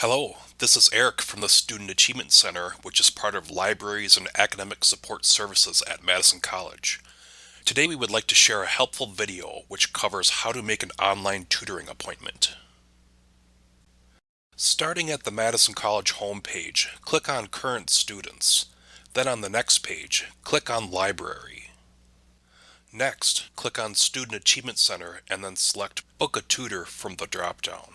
Hello, this is Eric from the Student Achievement Center, which is part of Libraries and Academic Support Services at Madison College. Today we would like to share a helpful video which covers how to make an online tutoring appointment. Starting at the Madison College homepage, click on Current Students. Then on the next page, click on Library. Next, click on Student Achievement Center and then select Book a Tutor from the drop-down.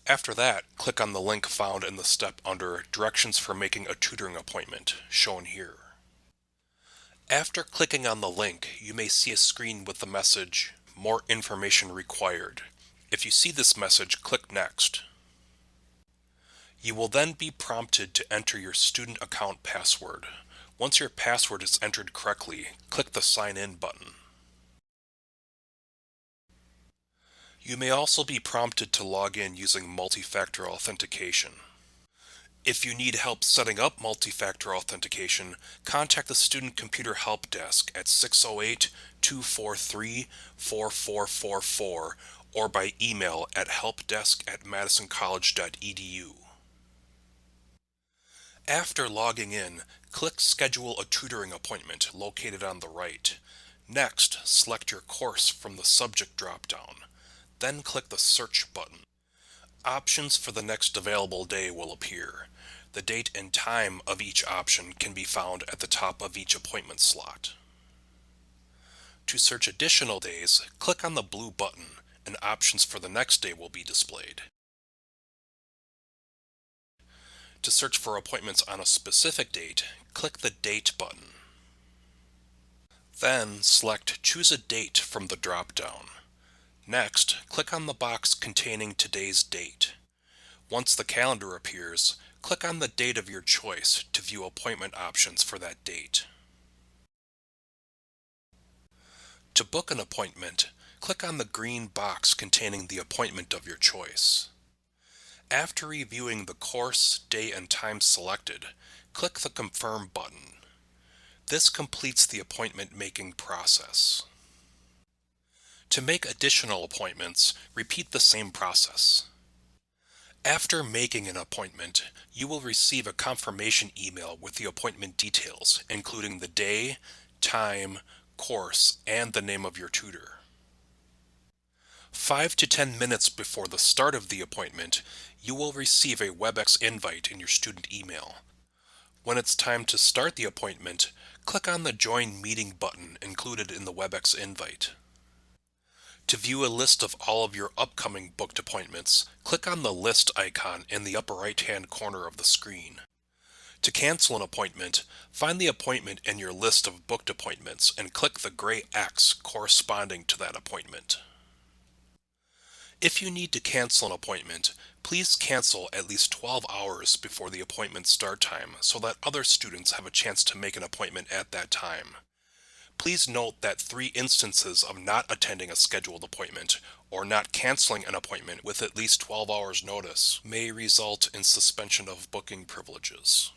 After that, click on the link found in the step under Directions for Making a Tutoring Appointment, shown here. After clicking on the link, you may see a screen with the message, More Information Required. If you see this message, click Next. You will then be prompted to enter your student account password. Once your password is entered correctly, click the Sign In button. You may also be prompted to log in using multi-factor authentication. If you need help setting up multi-factor authentication, contact the Student Computer Help Desk at 608-243-4444 or by email at helpdesk@madisoncollege.edu. After logging in, click Schedule a Tutoring Appointment located on the right. Next, select your course from the Subject drop-down. Then click the Search button. Options for the next available day will appear. The date and time of each option can be found at the top of each appointment slot. To search additional days, click on the blue button, and options for the next day will be displayed. To search for appointments on a specific date, click the Date button. Then select Choose a Date from the drop-down. Next, click on the box containing today's date. Once the calendar appears, click on the date of your choice to view appointment options for that date. To book an appointment, click on the green box containing the appointment of your choice. After reviewing the course, day, and time selected, click the Confirm button. This completes the appointment making process. To make additional appointments, repeat the same process. After making an appointment, you will receive a confirmation email with the appointment details, including the day, time, course, and the name of your tutor. 5 to 10 minutes before the start of the appointment, you will receive a WebEx invite in your student email. When it's time to start the appointment, click on the Join Meeting button included in the WebEx invite. To view a list of all of your upcoming booked appointments, click on the List icon in the upper right-hand corner of the screen. To cancel an appointment, find the appointment in your list of booked appointments and click the gray X corresponding to that appointment. If you need to cancel an appointment, please cancel at least 12 hours before the appointment start time so that other students have a chance to make an appointment at that time. Please note that 3 instances of not attending a scheduled appointment or not canceling an appointment with at least 12 hours notice may result in suspension of booking privileges.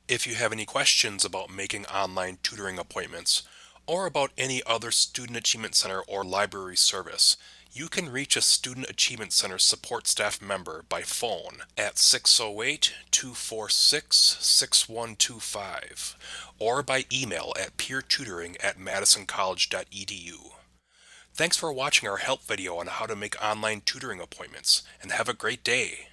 If you have any questions about making online tutoring appointments or about any other Student Achievement Center or library service, you can reach a Student Achievement Center support staff member by phone at 608-246-6125 or by email at peertutoring@madisoncollege.edu. Thanks for watching our help video on how to make online tutoring appointments, and have a great day.